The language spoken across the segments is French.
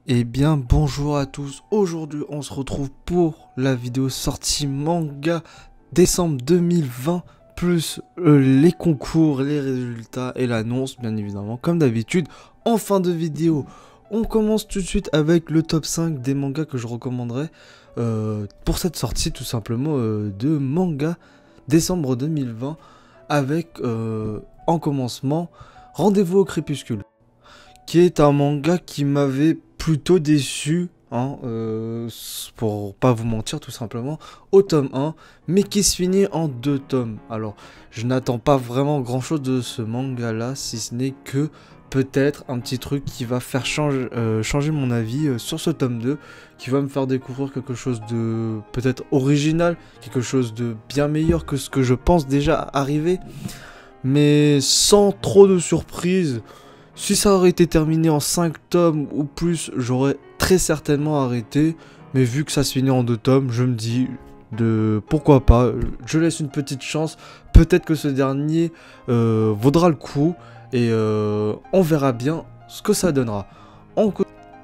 Eh bien bonjour à tous, aujourd'hui on se retrouve pour la vidéo sortie manga décembre 2020 plus les concours, les résultats et l'annonce bien évidemment comme d'habitude en fin de vidéo. On commence tout de suite avec le top 5 des mangas que je recommanderais pour cette sortie tout simplement de manga décembre 2020 avec en commencement Rendez-vous au crépuscule, qui est un manga qui m'avait plutôt déçu, hein, pour pas vous mentir tout simplement, au tome 1, mais qui se finit en 2 tomes. Alors, je n'attends pas vraiment grand chose de ce manga là, si ce n'est que peut-être un petit truc qui va faire changer mon avis sur ce tome 2, qui va me faire découvrir quelque chose de peut-être original, quelque chose de bien meilleur que ce que je pense déjà arriver, mais sans trop de surprises. Si ça aurait été terminé en 5 tomes ou plus, j'aurais très certainement arrêté. Mais vu que ça se finit en 2 tomes, je me dis pourquoi pas. Je laisse une petite chance. Peut-être que ce dernier vaudra le coup. Et on verra bien ce que ça donnera.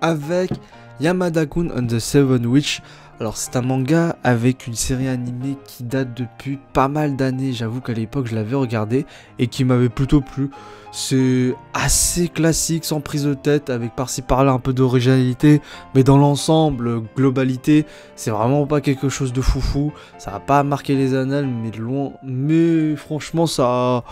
Avec Yamada-kun and the Seven Witch. Alors c'est un manga avec une série animée qui date depuis pas mal d'années. J'avoue qu'à l'époque je l'avais regardé et qui m'avait plutôt plu. C'est assez classique, sans prise de tête, avec par-ci par-là un peu d'originalité, mais dans l'ensemble, globalité, c'est vraiment pas quelque chose de foufou. Ça va pas marquer les annales, mais de loin. Mais franchement, ça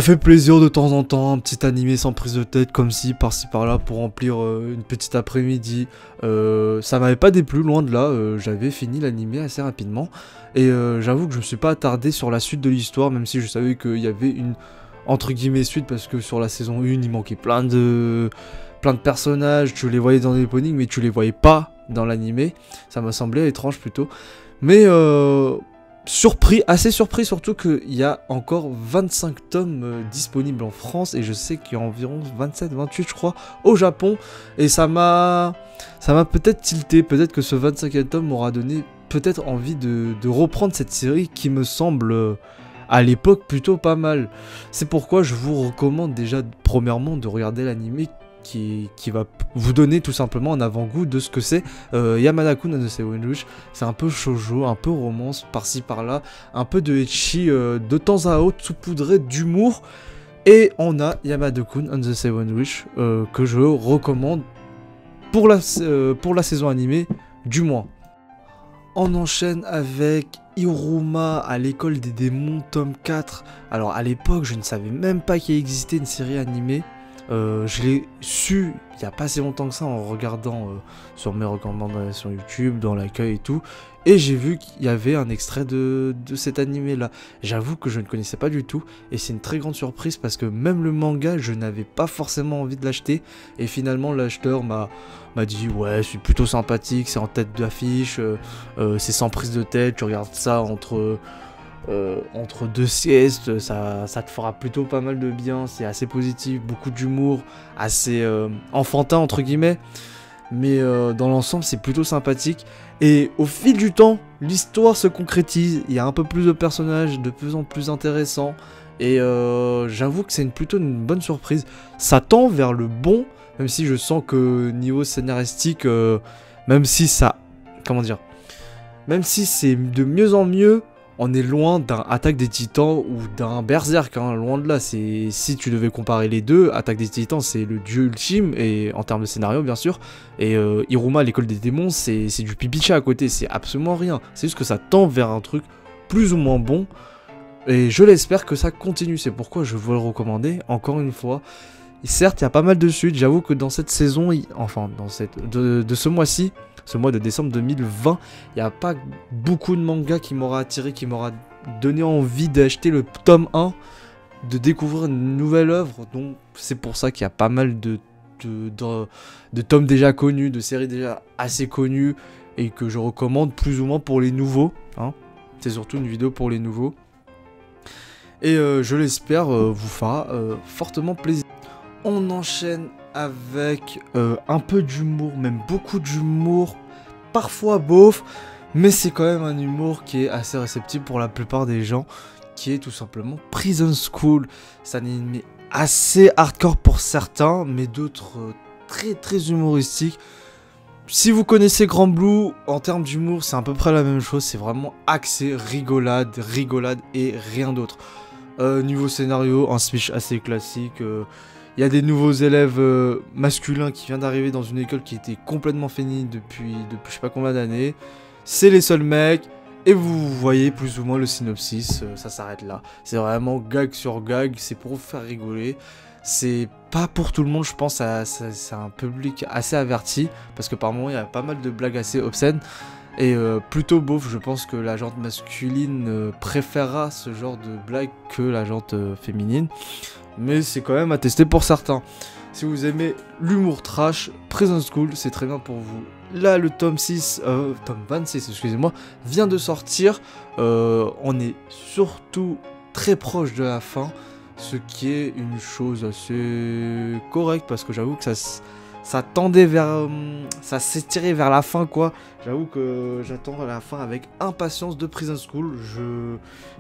fait plaisir de temps en temps, un petit animé sans prise de tête, comme si par-ci par-là pour remplir une petite après-midi. Ça m'avait pas déplu, loin de là. J'avais fini l'animé assez rapidement. Et j'avoue que je me suis pas attardé sur la suite de l'histoire, même si je savais qu'il y avait une entre guillemets suite, parce que sur la saison 1 il manquait plein de personnages, tu les voyais dans les openings mais tu les voyais pas dans l'animé, ça m'a semblé étrange plutôt, mais assez surpris surtout qu'il y a encore 25 tomes disponibles en France, et je sais qu'il y a environ 27-28 je crois au Japon, et ça m'a peut-être tilté, peut-être que ce 25e tome m'aura donné peut-être envie de reprendre cette série qui me semble à l'époque plutôt pas mal. C'est pourquoi je vous recommande déjà premièrement de regarder l'anime qui va vous donner tout simplement un avant-goût de ce que c'est Yamada-kun and the Seven Witch. C'est un peu shoujo, un peu romance par-ci par-là, un peu de ecchi de temps à autre saupoudré d'humour. Et on a Yamada-kun and the Seven Witch que je recommande pour la saison animée du moins. On enchaîne avec Iruma à l'école des démons, tome 4. Alors à l'époque, je ne savais même pas qu'il existait une série animée. Je l'ai su il n'y a pas assez longtemps que ça en regardant sur mes recommandations YouTube, dans l'accueil et tout. Et j'ai vu qu'il y avait un extrait de cet animé là. J'avoue que je ne connaissais pas du tout. Et c'est une très grande surprise parce que même le manga, je n'avais pas forcément envie de l'acheter. Et finalement, l'acheteur m'a dit ouais, c'est plutôt sympathique, c'est en tête d'affiche, c'est sans prise de tête, tu regardes ça entre 2 siestes, ça te fera plutôt pas mal de bien, c'est assez positif, beaucoup d'humour, assez enfantin entre guillemets, mais dans l'ensemble c'est plutôt sympathique. Et au fil du temps, l'histoire se concrétise, il y a un peu plus de personnages, de plus en plus intéressants, et j'avoue que c'est plutôt une bonne surprise. Ça tend vers le bon, même si je sens que niveau scénaristique, même si ça, comment dire, même si c'est de mieux en mieux, on est loin d'un Attaque des Titans ou d'un Berserk, hein, loin de là. Si tu devais comparer les deux, Attaque des Titans c'est le dieu ultime, et en termes de scénario bien sûr, et Iruma l'école des démons c'est du pipicha à côté, c'est absolument rien. C'est juste que ça tend vers un truc plus ou moins bon, et je l'espère que ça continue, c'est pourquoi je veux le recommander encore une fois. Et certes il y a pas mal de suites, j'avoue que dans cette saison, enfin dans de ce mois-ci, ce mois de décembre 2020, il n'y a pas beaucoup de mangas qui m'aura attiré, qui m'aura donné envie d'acheter le tome 1, de découvrir une nouvelle œuvre. Donc c'est pour ça qu'il y a pas mal de tomes déjà connus, de séries déjà assez connues, et que je recommande plus ou moins pour les nouveaux, hein. C'est surtout une vidéo pour les nouveaux. Et je l'espère vous fera fortement plaisir. On enchaîne avec un peu d'humour, même beaucoup d'humour, parfois beauf, mais c'est quand même un humour qui est assez réceptif pour la plupart des gens, qui est tout simplement Prison School. C'est un anime assez hardcore pour certains, mais d'autres très très humoristique. Si vous connaissez Grand Blue, en termes d'humour, c'est à peu près la même chose. C'est vraiment axé rigolade et rien d'autre. Niveau scénario, un speech assez classique. Il y a des nouveaux élèves masculins qui viennent d'arriver dans une école qui était complètement féminine depuis je sais pas combien d'années. C'est les seuls mecs. Et vous voyez plus ou moins le synopsis, ça s'arrête là. C'est vraiment gag sur gag, c'est pour vous faire rigoler. C'est pas pour tout le monde, je pense, c'est un public assez averti. Parce que par moments, il y a pas mal de blagues assez obscènes. Et plutôt beauf, je pense que la jante masculine préférera ce genre de blague que la jante féminine. Mais c'est quand même à tester pour certains. Si vous aimez l'humour trash, Prison School, c'est très bien pour vous. Là, le tome 26, excusez-moi, vient de sortir. On est surtout très proche de la fin, ce qui est une chose assez correcte, parce que j'avoue que ça tendait vers... ça s'étirait vers la fin, quoi. J'avoue que j'attends la fin avec impatience de Prison School.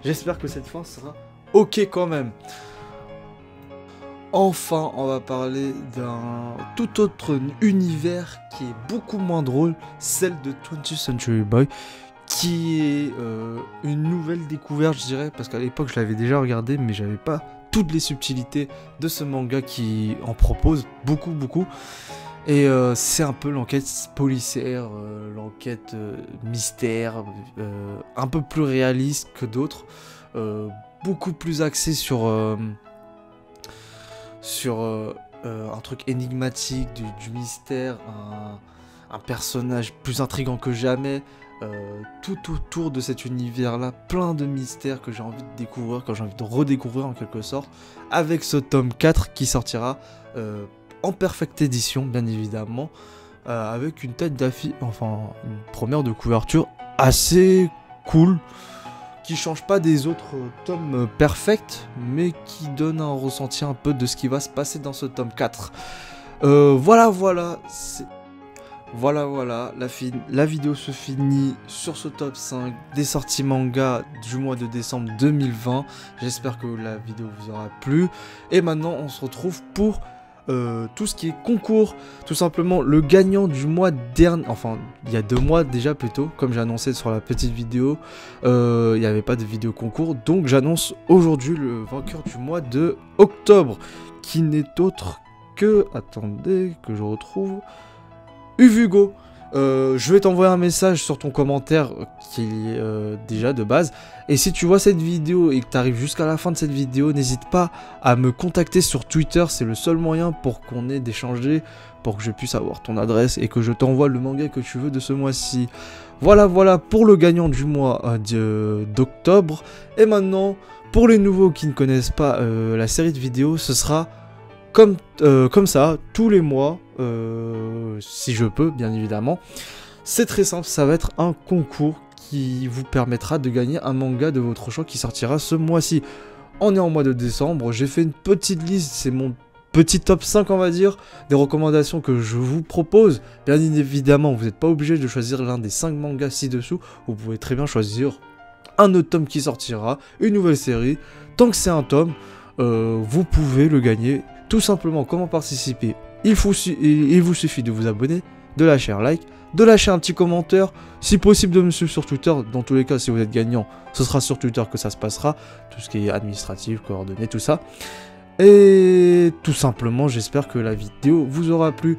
J'espère que cette fin sera ok quand même. Enfin, on va parler d'un tout autre univers qui est beaucoup moins drôle, celle de 20th Century Boy, qui est une nouvelle découverte, je dirais, parce qu'à l'époque je l'avais déjà regardé, mais j'avais pas toutes les subtilités de ce manga qui en propose beaucoup. Et c'est un peu l'enquête policière, l'enquête mystère, un peu plus réaliste que d'autres, beaucoup plus axé sur un truc énigmatique, du mystère, un personnage plus intriguant que jamais, tout autour de cet univers-là, plein de mystères que j'ai envie de découvrir, que j'ai envie de redécouvrir en quelque sorte, avec ce tome 4 qui sortira en perfecte édition, bien évidemment, avec une tête d'affiche, enfin une première de couverture assez cool, qui change pas des autres tomes perfects, mais qui donne un ressenti un peu de ce qui va se passer dans ce tome 4. Voilà, la vidéo se finit sur ce top 5 des sorties manga du mois de décembre 2020. J'espère que la vidéo vous aura plu. Et maintenant, on se retrouve pour tout ce qui est concours. Tout simplement, le gagnant du mois dernier, enfin, il y a 2 mois déjà plutôt, comme j'ai annoncé sur la petite vidéo, il n'y avait pas de vidéo concours. Donc, j'annonce aujourd'hui le vainqueur du mois de octobre, qui n'est autre que... Attendez, que je retrouve... Uvugo. Je vais t'envoyer un message sur ton commentaire qui est déjà de base. Et si tu vois cette vidéo et que tu arrives jusqu'à la fin de cette vidéo, n'hésite pas à me contacter sur Twitter. C'est le seul moyen pour qu'on ait d'échanger, pour que je puisse avoir ton adresse et que je t'envoie le manga que tu veux de ce mois-ci. Voilà pour le gagnant du mois d'octobre. Et maintenant, pour les nouveaux qui ne connaissent pas la série de vidéos, ce sera comme ça, tous les mois, si je peux, bien évidemment. C'est très simple, ça va être un concours qui vous permettra de gagner un manga de votre choix qui sortira ce mois-ci. On est en mois de décembre, j'ai fait une petite liste, c'est mon petit top 5 on va dire, des recommandations que je vous propose. Bien évidemment, vous n'êtes pas obligé de choisir l'un des 5 mangas ci-dessous, vous pouvez très bien choisir un autre tome qui sortira, une nouvelle série. Tant que c'est un tome, vous pouvez le gagner. Tout simplement, comment participer? Il vous suffit de vous abonner, de lâcher un like, de lâcher un petit commentaire, si possible de me suivre sur Twitter. Dans tous les cas, si vous êtes gagnant, ce sera sur Twitter que ça se passera, tout ce qui est administratif, coordonnées, tout ça. Et tout simplement, j'espère que la vidéo vous aura plu.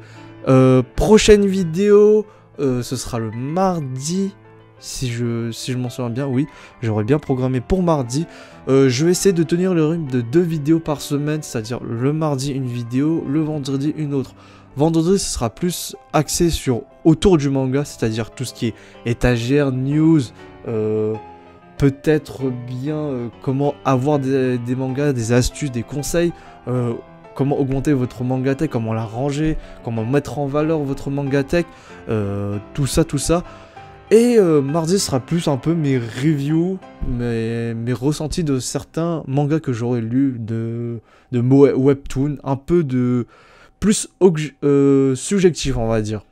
Prochaine vidéo, ce sera le mardi. Si je m'en souviens bien, oui, j'aurais bien programmé pour mardi. Je vais essayer de tenir le rythme de 2 vidéos par semaine, c'est-à-dire le mardi une vidéo, le vendredi une autre. Vendredi, ce sera plus axé autour du manga, c'est-à-dire tout ce qui est étagère, news, peut-être bien comment avoir des mangas, des astuces, des conseils, comment augmenter votre mangatech, comment la ranger, comment mettre en valeur votre mangatech, tout ça. Et mardi sera plus un peu mes reviews, mes ressentis de certains mangas que j'aurais lus, de webtoon, un peu de plus subjectif on va dire.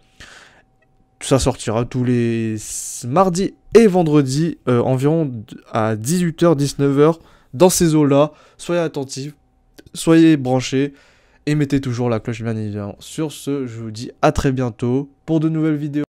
Ça sortira tous les mardis et vendredis, environ à 18h, 19h, dans ces eaux-là. Soyez attentifs, soyez branchés. Et mettez toujours la cloche bien évidemment. Sur ce, je vous dis à très bientôt pour de nouvelles vidéos.